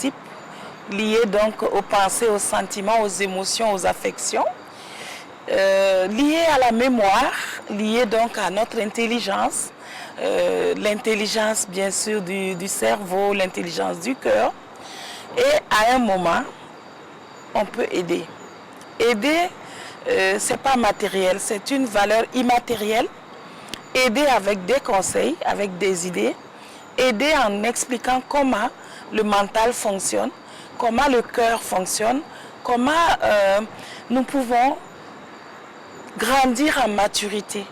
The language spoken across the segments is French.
principes liés donc aux pensées, aux sentiments, aux émotions, aux affections, liés à la mémoire, liés donc à notre intelligence, l'intelligence bien sûr du cerveau, l'intelligence du cœur. Et à un moment, on peut aider. Aider, ce n'est pas matériel, c'est une valeur immatérielle. Aider avec des conseils, avec des idées. Aider en expliquant comment le mental fonctionne, comment le cœur fonctionne, comment nous pouvons grandir en maturité.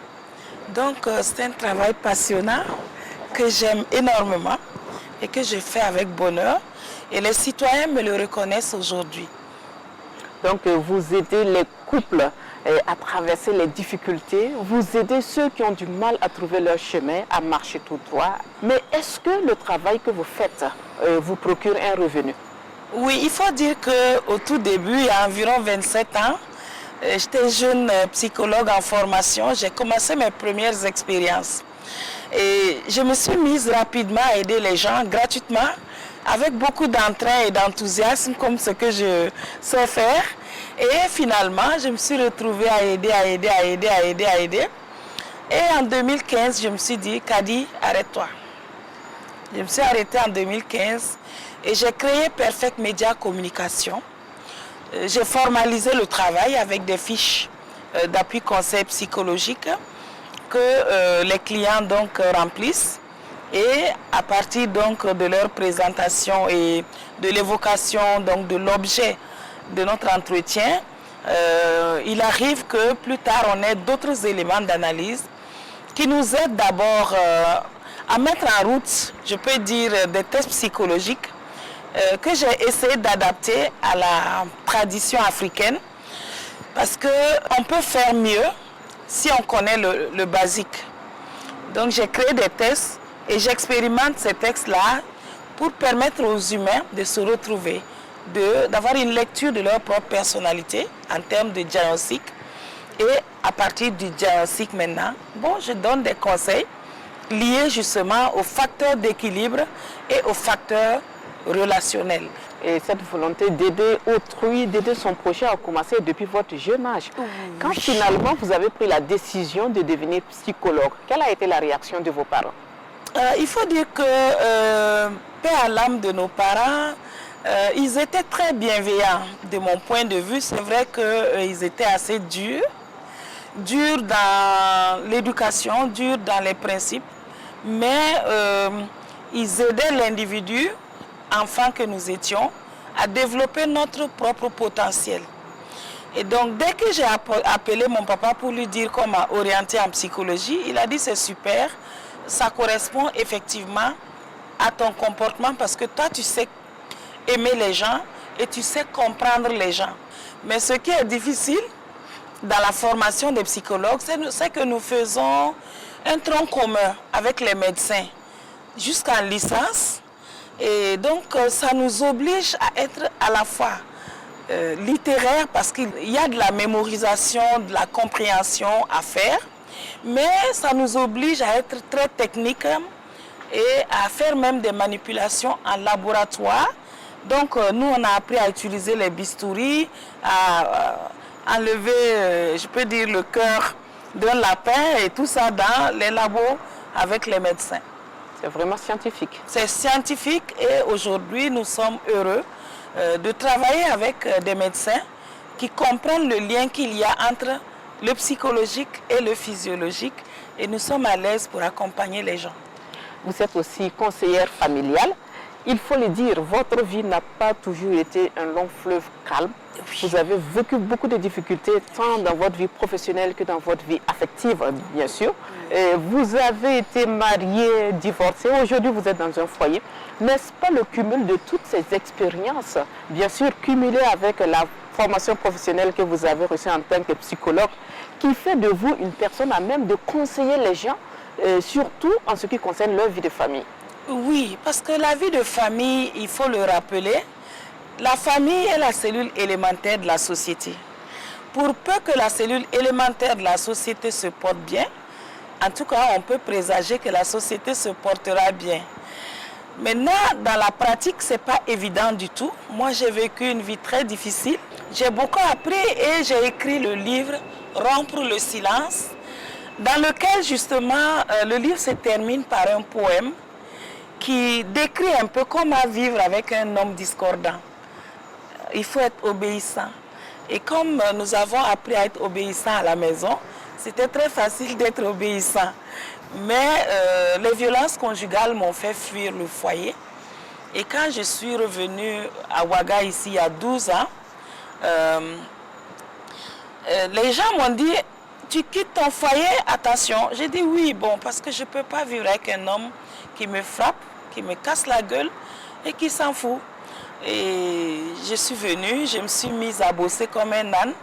Donc c'est un travail passionnant que j'aime énormément et que je fais avec bonheur. Et les citoyens me le reconnaissent aujourd'hui. Donc vous aidez les couples à traverser les difficultés, vous aidez ceux qui ont du mal à trouver leur chemin, à marcher tout droit. Mais est-ce que le travail que vous faites vous procure un revenu? Oui, il faut dire qu'au tout début, il y a environ 27 ans, j'étais jeune psychologue en formation, j'ai commencé mes premières expériences. Et je me suis mise rapidement à aider les gens gratuitement, avec beaucoup d'entrain et d'enthousiasme, comme ce que je sais faire. Et finalement, je me suis retrouvée à aider. Et en 2015, je me suis dit, Kadi, arrête-toi. Je me suis arrêtée en 2015 et j'ai créé Perfect Media Communication. J'ai formalisé le travail avec des fiches d'appui conseil psychologique que les clients donc remplissent. Et à partir donc de leur présentation et de l'évocation donc de l'objet de notre entretien, il arrive que plus tard on ait d'autres éléments d'analyse qui nous aident d'abord à mettre en route, je peux dire, des tests psychologiques que j'ai essayé d'adapter à la tradition africaine, parce qu'on peut faire mieux si on connaît le basique. Donc j'ai créé des tests et j'expérimente ces textes-là pour permettre aux humains de se retrouver, d'avoir une lecture de leur propre personnalité en termes de diagnostic. Et à partir du diagnostic maintenant, je donne des conseils liés justement aux facteurs d'équilibre et aux facteurs relationnels. Et cette volonté d'aider autrui, d'aider son prochain a commencé depuis votre jeune âge. Oui. Quand finalement vous avez pris la décision de devenir psychologue, quelle a été la réaction de vos parents? Il faut dire que, paix à l'âme de nos parents, ils étaient très bienveillants de mon point de vue. C'est vrai qu'ils étaient assez durs dans l'éducation, durs dans les principes, mais ils aidaient l'individu, enfant que nous étions, à développer notre propre potentiel. Et donc, dès que j'ai appelé mon papa pour lui dire qu'on m'a orienté en psychologie, il a dit c'est super, ça correspond effectivement à ton comportement parce que toi, tu sais aimer les gens et tu sais comprendre les gens. Mais ce qui est difficile dans la formation des psychologues, c'est que nous faisons un tronc commun avec les médecins jusqu'en licence. Et donc, ça nous oblige à être à la fois littéraire parce qu'il y a de la mémorisation, de la compréhension à faire, mais ça nous oblige à être très technique et à faire même des manipulations en laboratoire. Donc, nous, on a appris à utiliser les bistouris, à enlever, je peux dire, le cœur d'un lapin et tout ça dans les labos avec les médecins. C'est vraiment scientifique. C'est scientifique et aujourd'hui, nous sommes heureux de travailler avec des médecins qui comprennent le lien qu'il y a entre le psychologique et le physiologique et nous sommes à l'aise pour accompagner les gens. Vous êtes aussi conseillère familiale. Il faut le dire, votre vie n'a pas toujours été un long fleuve calme. Vous avez vécu beaucoup de difficultés, tant dans votre vie professionnelle que dans votre vie affective, bien sûr. Et vous avez été marié, divorcé. Aujourd'hui, vous êtes dans un foyer. N'est-ce pas le cumul de toutes ces expériences, bien sûr, cumulées avec la formation professionnelle que vous avez reçue en tant que psychologue, qui fait de vous une personne à même de conseiller les gens, surtout en ce qui concerne leur vie de famille? Oui, parce que la vie de famille, il faut le rappeler, la famille est la cellule élémentaire de la société. Pour peu que la cellule élémentaire de la société se porte bien, en tout cas, on peut présager que la société se portera bien. Maintenant, dans la pratique, ce n'est pas évident du tout. Moi, j'ai vécu une vie très difficile. J'ai beaucoup appris et j'ai écrit le livre « Rompre le silence », dans lequel, justement, le livre se termine par un poème qui décrit un peu comment vivre avec un homme discordant. Il faut être obéissant. Et comme nous avons appris à être obéissant à la maison, c'était très facile d'être obéissant. Mais les violences conjugales m'ont fait fuir le foyer. Et quand je suis revenue à Ouaga, ici, il y a 12 ans, les gens m'ont dit, tu quittes ton foyer, attention. J'ai dit oui, bon, parce que je ne peux pas vivre avec un homme qui me frappe, qui me casse la gueule et qui s'en fout. Et je suis venue, je me suis mise à bosser comme un âne.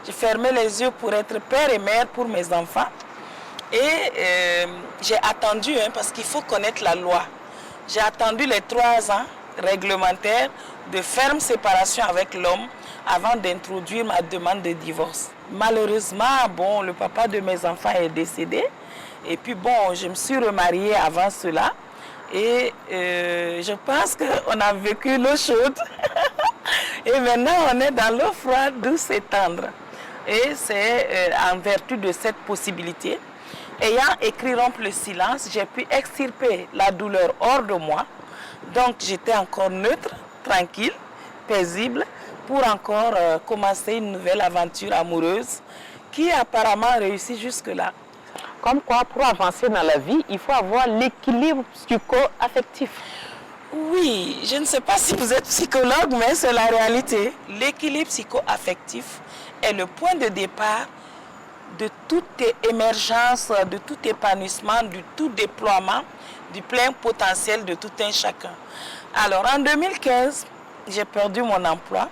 J'ai fermé les yeux pour être père et mère pour mes enfants. Et j'ai attendu, parce qu'il faut connaître la loi. J'ai attendu les 3 ans réglementaires de ferme séparation avec l'homme avant d'introduire ma demande de divorce. Malheureusement, bon, le papa de mes enfants est décédé. Et puis bon, je me suis remariée avant cela. Et je pense qu'on a vécu l'eau chaude. Et maintenant, on est dans l'eau froide, douce et tendre. Et c'est en vertu de cette possibilité, ayant écrit Rompre le silence, j'ai pu extirper la douleur hors de moi. Donc j'étais encore neutre, tranquille, paisible, pour encore commencer une nouvelle aventure amoureuse qui apparemment réussit jusque-là. Comme quoi, pour avancer dans la vie, il faut avoir l'équilibre psycho-affectif. Oui, je ne sais pas si vous êtes psychologue, mais c'est la réalité. L'équilibre psycho-affectif est le point de départ de toute émergence, de tout épanouissement, de tout déploiement, du plein potentiel de tout un chacun. Alors, en 2015, j'ai perdu mon emploi.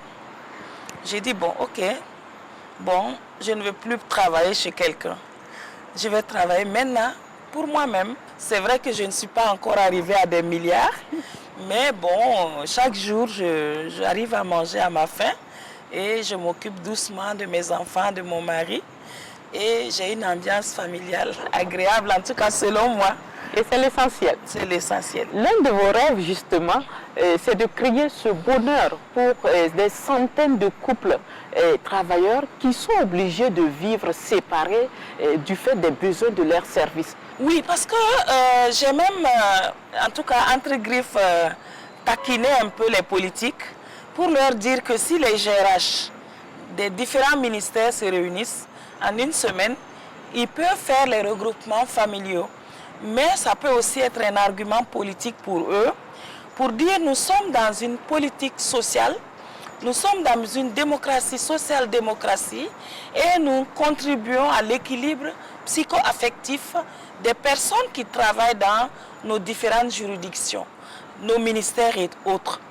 J'ai dit, bon, ok, bon, je ne veux plus travailler chez quelqu'un. Je vais travailler maintenant pour moi-même. C'est vrai que je ne suis pas encore arrivée à des milliards, mais bon, chaque jour, j'arrive à manger à ma faim et je m'occupe doucement de mes enfants, de mon mari. Et j'ai une ambiance familiale agréable, en tout cas selon moi. Et c'est l'essentiel. C'est l'essentiel. L'un de vos rêves, justement, c'est de créer ce bonheur pour des centaines de couples travailleurs qui sont obligés de vivre séparés du fait des besoins de leurs services. Oui, parce que j'ai même, en tout cas, entre griffes, taquiné un peu les politiques pour leur dire que si les GRH des différents ministères se réunissent en une semaine, ils peuvent faire les regroupements familiaux. Mais ça peut aussi être un argument politique pour eux, pour dire nous sommes dans une politique sociale, nous sommes dans une démocratie, social-démocratie, et nous contribuons à l'équilibre psycho-affectif des personnes qui travaillent dans nos différentes juridictions, nos ministères et autres.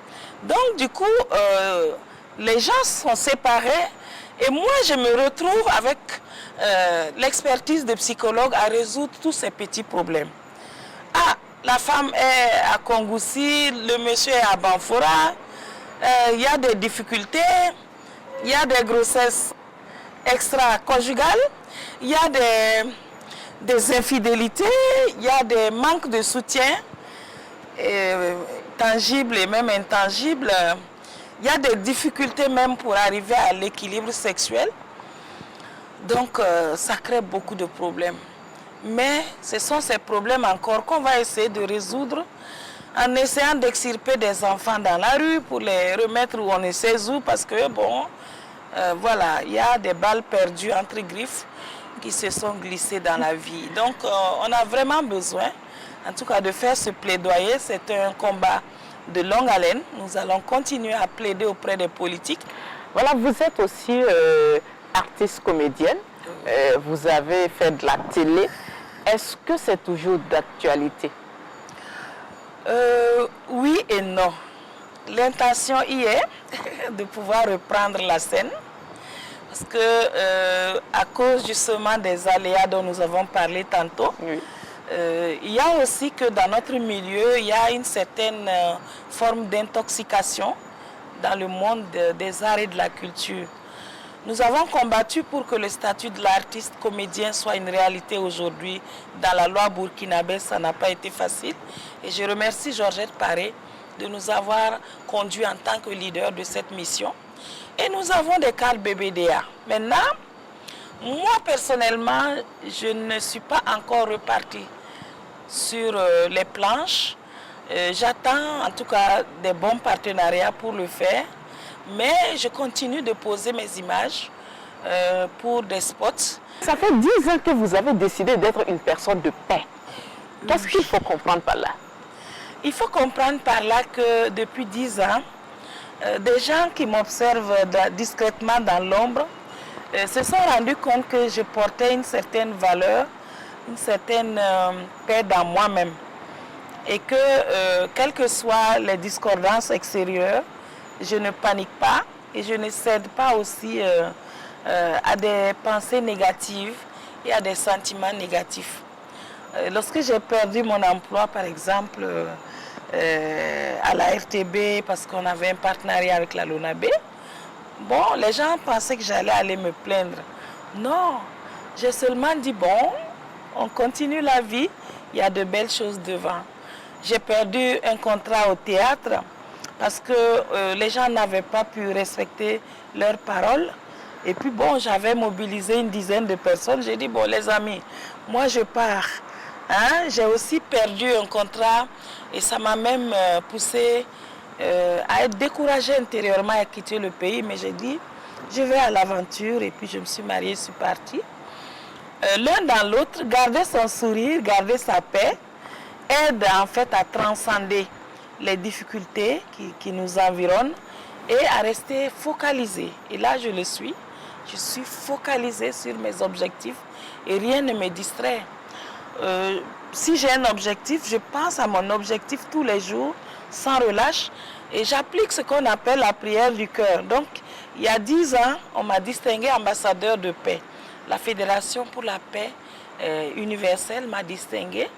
Donc du coup, les gens sont séparés et moi je me retrouve avec l'expertise de psychologue à résoudre tous ces petits problèmes. Ah, la femme est à Kongoussi, le monsieur est à Banfora, il y a des difficultés, il y a des grossesses extra-conjugales, il y a des infidélités, il y a des manques de soutien, tangibles et même intangibles. Il y a des difficultés même pour arriver à l'équilibre sexuel. Donc, ça crée beaucoup de problèmes. Mais ce sont ces problèmes encore qu'on va essayer de résoudre en essayant d'extirper des enfants dans la rue pour les remettre où on ne sait où parce que, bon, voilà, il y a des balles perdues entre griffes qui se sont glissées dans la vie. Donc, on a vraiment besoin, en tout cas, de faire ce plaidoyer. C'est un combat de longue haleine. Nous allons continuer à plaider auprès des politiques. Voilà, vous êtes aussi artiste comédienne, vous avez fait de la télé. Est-ce que c'est toujours d'actualité? Oui et non. L'intention y est de pouvoir reprendre la scène parce que à cause justement des aléas dont nous avons parlé tantôt, oui. Il y a aussi que dans notre milieu, il y a une certaine forme d'intoxication dans le monde des arts et de la culture. Nous avons combattu pour que le statut de l'artiste comédien soit une réalité aujourd'hui. Dans la loi burkinabé, ça n'a pas été facile. Et je remercie Georgette Paré de nous avoir conduits en tant que leader de cette mission. Et nous avons des cadres BBDA. Maintenant, moi personnellement, je ne suis pas encore repartie sur les planches. J'attends en tout cas des bons partenariats pour le faire. Mais je continue de poser mes images pour des spots. Ça fait 10 ans que vous avez décidé d'être une personne de paix. Qu'est-ce qu'il faut comprendre par là? Il faut comprendre par là que depuis 10 ans, des gens qui m'observent discrètement dans l'ombre se sont rendus compte que je portais une certaine valeur, une certaine paix dans moi-même. Et que, quelles que soient les discordances extérieures, je ne panique pas et je ne cède pas aussi à des pensées négatives et à des sentiments négatifs. Lorsque j'ai perdu mon emploi, par exemple, à la RTB, parce qu'on avait un partenariat avec la LONABé, bon, les gens pensaient que j'allais aller me plaindre. Non, j'ai seulement dit, bon, on continue la vie, il y a de belles choses devant. J'ai perdu un contrat au théâtre, parce que les gens n'avaient pas pu respecter leurs paroles. Et puis bon, j'avais mobilisé une dizaine de personnes. J'ai dit, bon les amis, moi je pars. Hein? J'ai aussi perdu un contrat et ça m'a même poussé à être découragée intérieurement et à quitter le pays. Mais j'ai dit, je vais à l'aventure et puis je me suis mariée, je suis partie. L'un dans l'autre, garder son sourire, garder sa paix, aide en fait à transcender les difficultés qui nous environnent et à rester focalisé. Et là, je le suis. Je suis focalisée sur mes objectifs et rien ne me distrait. Si j'ai un objectif, je pense à mon objectif tous les jours, sans relâche, et j'applique ce qu'on appelle la prière du cœur. Donc, il y a 10 ans, on m'a distingué ambassadeur de paix. La Fédération pour la paix universelle m'a distingué.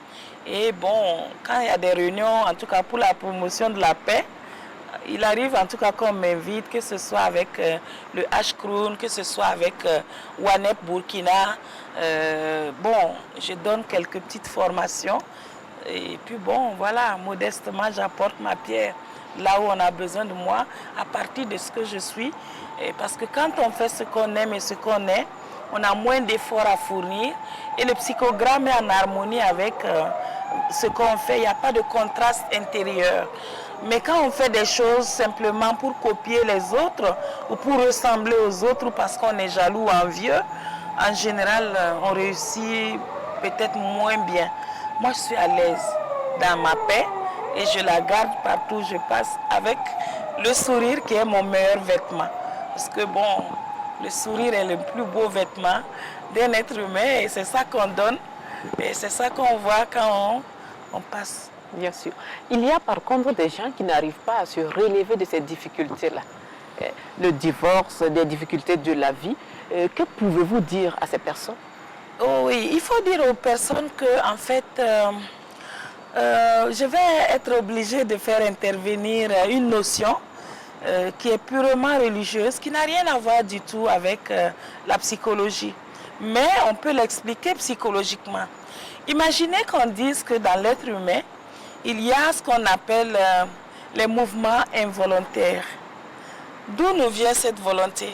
Et bon, quand il y a des réunions, en tout cas pour la promotion de la paix, il arrive en tout cas qu'on m'invite, que ce soit avec le H-Kroon, que ce soit avec WANEP Burkina. Bon, je donne quelques petites formations. Et puis bon, voilà, modestement, j'apporte ma pierre là où on a besoin de moi, à partir de ce que je suis. Et parce que quand on fait ce qu'on aime et ce qu'on est, on a moins d'efforts à fournir. Et le psychogramme est en harmonie avec ce qu'on fait. Il n'y a pas de contraste intérieur. Mais quand on fait des choses simplement pour copier les autres ou pour ressembler aux autres parce qu'on est jaloux ou envieux, en général, on réussit peut-être moins bien. Moi, je suis à l'aise dans ma paix et je la garde partout où je passe avec le sourire qui est mon meilleur vêtement. Parce que bon, le sourire est le plus beau vêtement d'un être humain et c'est ça qu'on donne et c'est ça qu'on voit quand on passe. Bien sûr. Il y a par contre des gens qui n'arrivent pas à se relever de ces difficultés-là. Le divorce, des difficultés de la vie. Que pouvez-vous dire à ces personnes? Oh oui, il faut dire aux personnes que, en fait, je vais être obligée de faire intervenir une notion qui est purement religieuse, qui n'a rien à voir du tout avec la psychologie. Mais on peut l'expliquer psychologiquement. Imaginez qu'on dise que dans l'être humain, il y a ce qu'on appelle les mouvements involontaires. D'où nous vient cette volonté?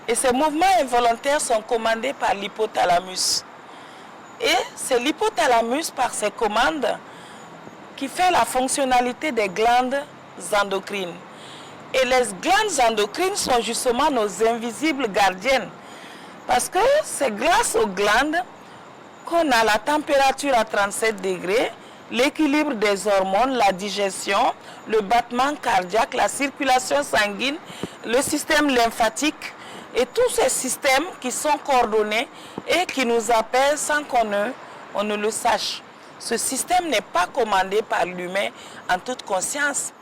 Et ces mouvements involontaires sont commandés par l'hypothalamus. Et c'est l'hypothalamus, par ses commandes, qui fait la fonctionnalité des glandes endocrines. Et les glandes endocrines sont justement nos invisibles gardiennes. Parce que c'est grâce aux glandes qu'on a la température à 37 degrés, l'équilibre des hormones, la digestion, le battement cardiaque, la circulation sanguine, le système lymphatique et tous ces systèmes qui sont coordonnés et qui nous appellent sans qu'on ne le sache. Ce système n'est pas commandé par l'humain en toute conscience.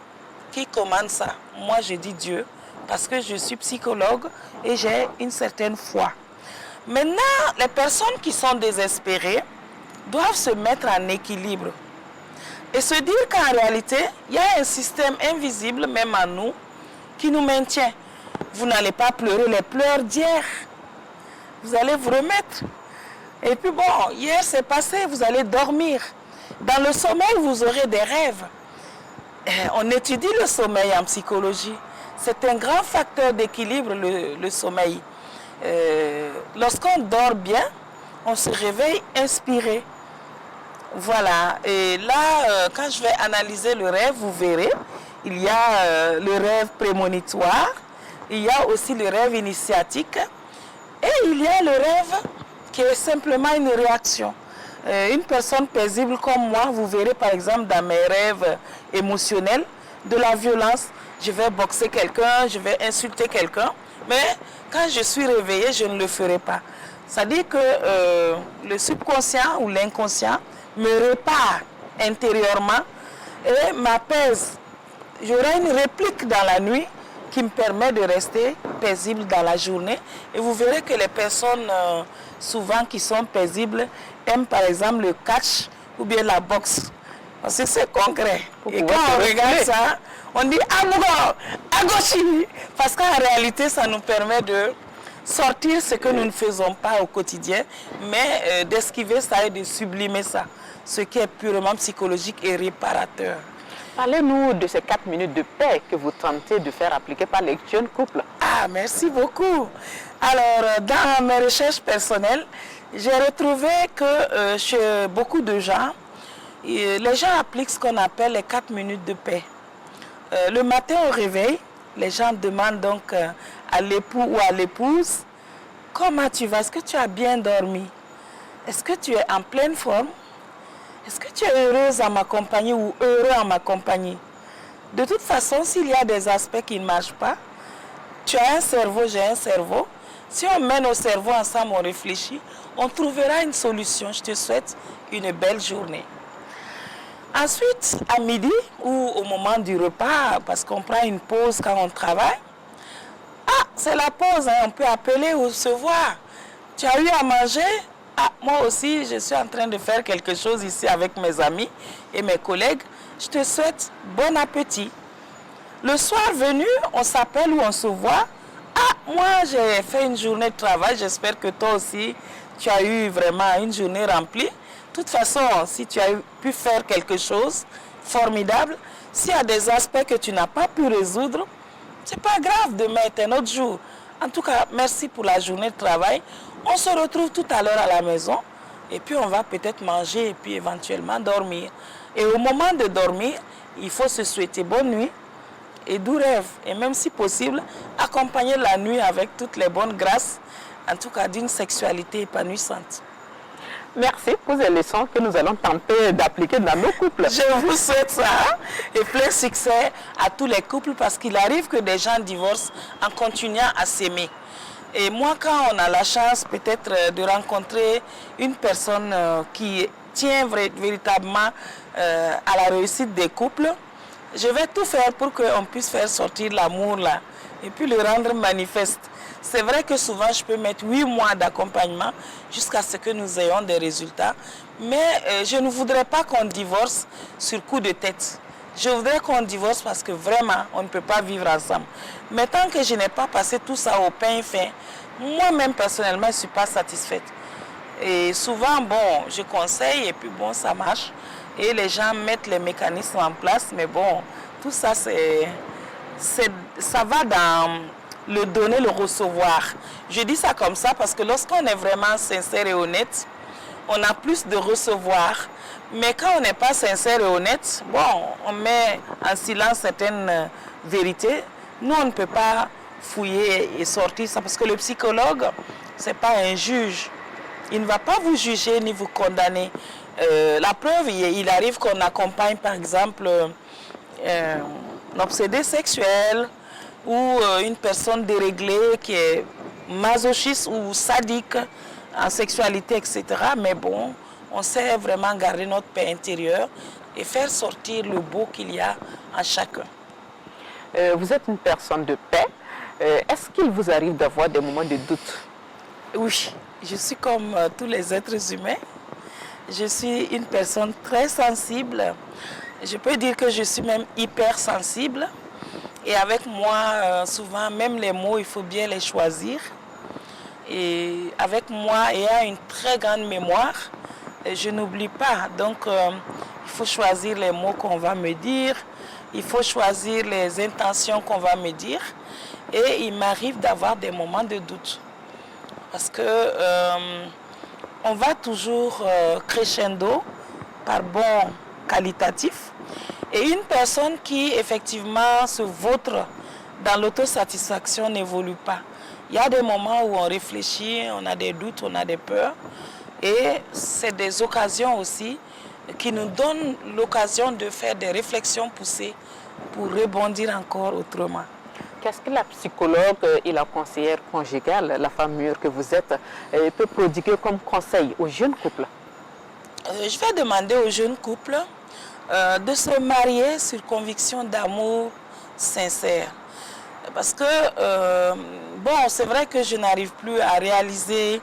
Qui commande ça? Moi, je dis Dieu, parce que je suis psychologue et j'ai une certaine foi. Maintenant, les personnes qui sont désespérées doivent se mettre en équilibre et se dire qu'en réalité, il y a un système invisible, même en nous, qui nous maintient. Vous n'allez pas pleurer les pleurs d'hier. Vous allez vous remettre. Et puis bon, hier c'est passé, vous allez dormir. Dans le sommeil, vous aurez des rêves. On étudie le sommeil en psychologie. C'est un grand facteur d'équilibre, le sommeil. Lorsqu'on dort bien, on se réveille inspiré. Voilà. Et là, quand je vais analyser le rêve, vous verrez, il y a le rêve prémonitoire, il y a aussi le rêve initiatique, et il y a le rêve qui est simplement une réaction. Une personne paisible comme moi, vous verrez par exemple dans mes rêves émotionnels, de la violence. Je vais boxer quelqu'un, je vais insulter quelqu'un, mais quand je suis réveillée, je ne le ferai pas. Ça dit que le subconscient ou l'inconscient me répare intérieurement et m'apaise. J'aurai une réplique dans la nuit qui me permet de rester paisible dans la journée. Et vous verrez que les personnes, souvent qui sont paisibles, aiment par exemple le catch ou bien la boxe. Parce que c'est concret. Et quand on regarde ça, on dit « Ah, à gauche !» Parce qu'en réalité, ça nous permet de sortir ce que nous ne faisons pas au quotidien, mais d'esquiver ça et de sublimer ça, ce qui est purement psychologique et réparateur. Parlez-nous de ces 4 minutes de paix que vous tentez de faire appliquer par les jeunes couples. Ah, merci beaucoup. Alors, dans mes recherches personnelles, j'ai retrouvé que chez beaucoup de gens, les gens appliquent ce qu'on appelle les 4 minutes de paix. Le matin au réveil, les gens demandent donc à l'époux ou à l'épouse, comment tu vas? Est-ce que tu as bien dormi? Est-ce que tu es en pleine forme? Est-ce que tu es heureuse à ma compagnie ou heureux à ma compagnie? De toute façon, s'il y a des aspects qui ne marchent pas, tu as un cerveau, j'ai un cerveau. Si on met nos cerveaux ensemble, on réfléchit, on trouvera une solution. Je te souhaite une belle journée. Ensuite, à midi ou au moment du repas, parce qu'on prend une pause quand on travaille, ah, c'est la pause, hein, on peut appeler ou se voir. Tu as eu à manger? Ah, moi aussi, je suis en train de faire quelque chose ici avec mes amis et mes collègues. Je te souhaite bon appétit. Le soir venu, on s'appelle ou on se voit. Ah, moi, j'ai fait une journée de travail. J'espère que toi aussi, tu as eu vraiment une journée remplie. De toute façon, si tu as pu faire quelque chose formidable, s'il y a des aspects que tu n'as pas pu résoudre, c'est pas grave, demain est un autre jour. En tout cas, merci pour la journée de travail. On se retrouve tout à l'heure à la maison et puis on va peut-être manger et puis éventuellement dormir. Et au moment de dormir, il faut se souhaiter bonne nuit et doux rêve. Et même si possible, accompagner la nuit avec toutes les bonnes grâces, en tout cas d'une sexualité épanouissante. Merci pour ces leçons que nous allons tenter d'appliquer dans nos couples. Je vous souhaite ça et plein succès à tous les couples parce qu'il arrive que des gens divorcent en continuant à s'aimer. Et moi, quand on a la chance peut-être de rencontrer une personne qui tient véritablement à la réussite des couples, je vais tout faire pour qu'on puisse faire sortir l'amour là et puis le rendre manifeste. C'est vrai que souvent je peux mettre 8 mois d'accompagnement jusqu'à ce que nous ayons des résultats, mais je ne voudrais pas qu'on divorce sur coup de tête. Je voudrais qu'on divorce parce que vraiment on ne peut pas vivre ensemble. Mais tant que je n'ai pas passé tout ça au pain fin, moi-même personnellement je ne suis pas satisfaite. Et souvent, bon, je conseille et puis bon, ça marche. Et les gens mettent les mécanismes en place, mais bon, tout ça, ça va dans le donner, le recevoir. Je dis ça comme ça parce que lorsqu'on est vraiment sincère et honnête, on a plus de recevoir. Mais quand on n'est pas sincère et honnête, bon, on met en silence certaines vérités. Nous, on ne peut pas fouiller et sortir ça parce que le psychologue, ce n'est pas un juge. Il ne va pas vous juger ni vous condamner. La preuve, il arrive qu'on accompagne par exemple un obsédé sexuel ou une personne déréglée qui est masochiste ou sadique en sexualité, etc. Mais bon, on sait vraiment garder notre paix intérieure et faire sortir le beau qu'il y a en chacun. Vous êtes une personne de paix. Est-ce qu'il vous arrive d'avoir des moments de doute? Oui, je suis comme tous les êtres humains. Je suis une personne très sensible. Je peux dire que je suis même hypersensible. Et avec moi, souvent, même les mots, il faut bien les choisir. Et avec moi, ayant une très grande mémoire, je n'oublie pas. Donc, il faut choisir les mots qu'on va me dire. Il faut choisir les intentions qu'on va me dire. Et il m'arrive d'avoir des moments de doute. Parce que on va toujours crescendo par bon qualitatif. Et une personne qui effectivement se vautre dans l'autosatisfaction n'évolue pas. Il y a des moments où on réfléchit, on a des doutes, on a des peurs. Et c'est des occasions aussi qui nous donnent l'occasion de faire des réflexions poussées pour rebondir encore autrement. Qu'est-ce que la psychologue et la conseillère conjugale, la femme mûre que vous êtes, peut prodiguer comme conseil aux jeunes couples? Je vais demander aux jeunes couples de se marier sur conviction d'amour sincère. Parce que, bon, c'est vrai que je n'arrive plus à réaliser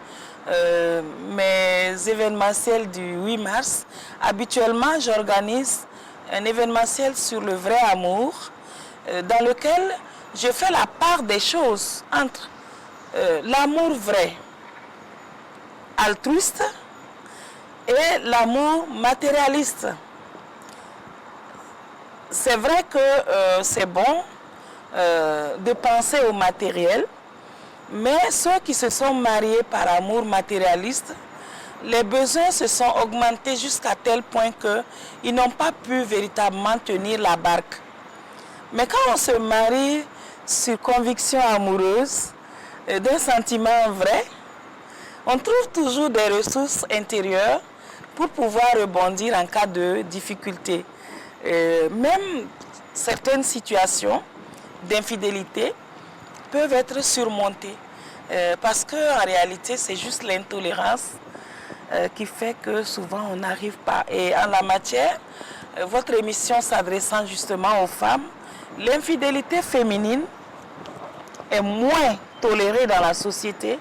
mes événementiels du 8 mars. Habituellement, j'organise un événementiel sur le vrai amour, dans lequel je fais la part des choses entre l'amour vrai, altruiste, et l'amour matérialiste. C'est vrai que c'est bon de penser au matériel, mais ceux qui se sont mariés par amour matérialiste, les besoins se sont augmentés jusqu'à tel point qu'ils n'ont pas pu véritablement tenir la barque. Mais quand on se marie sur conviction amoureuse, d'un sentiment vrai, on trouve toujours des ressources intérieures pour pouvoir rebondir en cas de difficulté. Même certaines situations d'infidélité peuvent être surmontées. Parce qu'en réalité, c'est juste l'intolérance qui fait que souvent on n'arrive pas. Et en la matière, votre émission s'adressant justement aux femmes, l'infidélité féminine est moins tolérée dans la société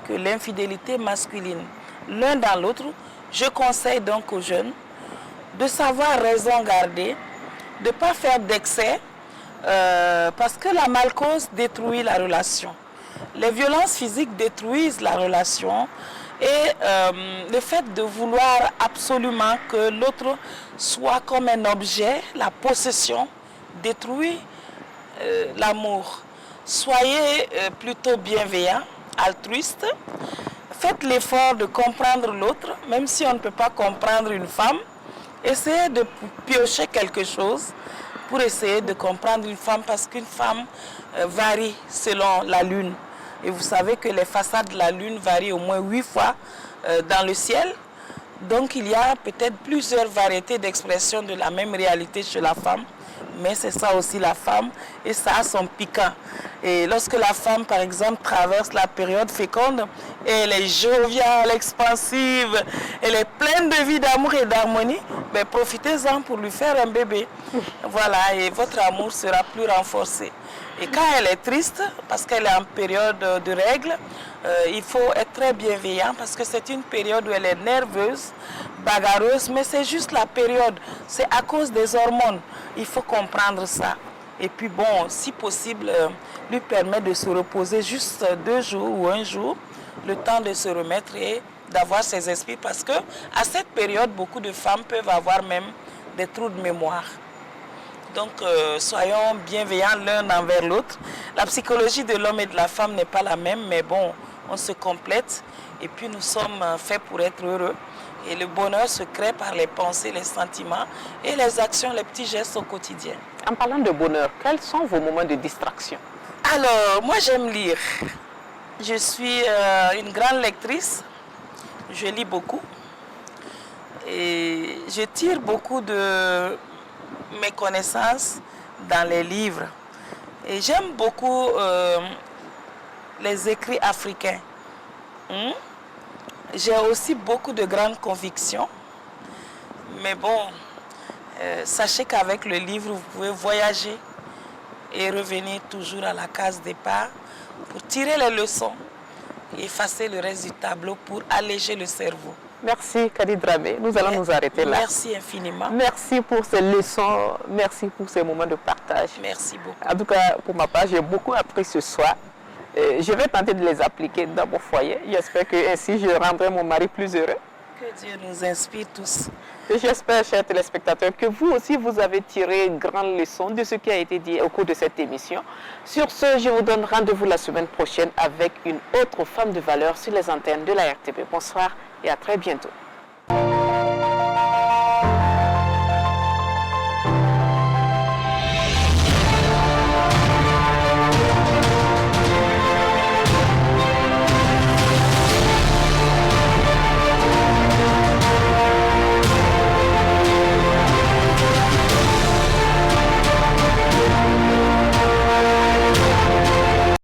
que l'infidélité masculine. L'un dans l'autre, je conseille donc aux jeunes de savoir raison garder, de ne pas faire d'excès, parce que la malcause détruit la relation. Les violences physiques détruisent la relation et le fait de vouloir absolument que l'autre soit comme un objet, la possession, détruit l'amour. Soyez plutôt bienveillants, altruistes. Faites l'effort de comprendre l'autre, même si on ne peut pas comprendre une femme. Essayez de piocher quelque chose pour essayer de comprendre une femme, parce qu'une femme varie selon la lune. Et vous savez que les façades de la lune varient au moins 8 fois dans le ciel. Donc il y a peut-être plusieurs variétés d'expression de la même réalité chez la femme. Mais c'est ça aussi la femme, et ça a son piquant. Et lorsque la femme, par exemple, traverse la période féconde, et elle est joviale, expansive, elle est pleine de vie, d'amour et d'harmonie, ben profitez-en pour lui faire un bébé. Voilà, et votre amour sera plus renforcé. Et quand elle est triste, parce qu'elle est en période de règles, il faut être très bienveillant, parce que c'est une période où elle est nerveuse, bagarreuse, mais c'est juste la période, c'est à cause des hormones. Il faut comprendre ça. Et puis bon, si possible, lui permettre de se reposer juste 2 jours ou 1 jour, le temps de se remettre et d'avoir ses esprits, parce que à cette période, beaucoup de femmes peuvent avoir même des trous de mémoire. Donc, soyons bienveillants l'un envers l'autre. La psychologie de l'homme et de la femme n'est pas la même, mais bon, on se complète. Et puis, nous sommes faits pour être heureux. Et le bonheur se crée par les pensées, les sentiments et les actions, les petits gestes au quotidien. En parlant de bonheur, quels sont vos moments de distraction? Alors, moi, j'aime lire. Je suis une grande lectrice. Je lis beaucoup. Et je tire beaucoup de mes connaissances dans les livres. Et j'aime beaucoup les écrits africains. J'ai aussi beaucoup de grandes convictions. Mais bon, sachez qu'avec le livre, vous pouvez voyager et revenir toujours à la case départ pour tirer les leçons et effacer le reste du tableau pour alléger le cerveau. Merci Kadi Dramé. Nous allons nous arrêter là. Merci infiniment. Merci pour ces leçons, merci pour ces moments de partage. Merci beaucoup. En tout cas, pour ma part, j'ai beaucoup appris ce soir. Je vais tenter de les appliquer dans mon foyer. J'espère que ainsi je rendrai mon mari plus heureux. Que Dieu nous inspire tous. Et j'espère, chers téléspectateurs, que vous aussi, vous avez tiré une grande leçon de ce qui a été dit au cours de cette émission. Sur ce, je vous donne rendez-vous la semaine prochaine avec une autre femme de valeur sur les antennes de la RTP. Bonsoir et à très bientôt.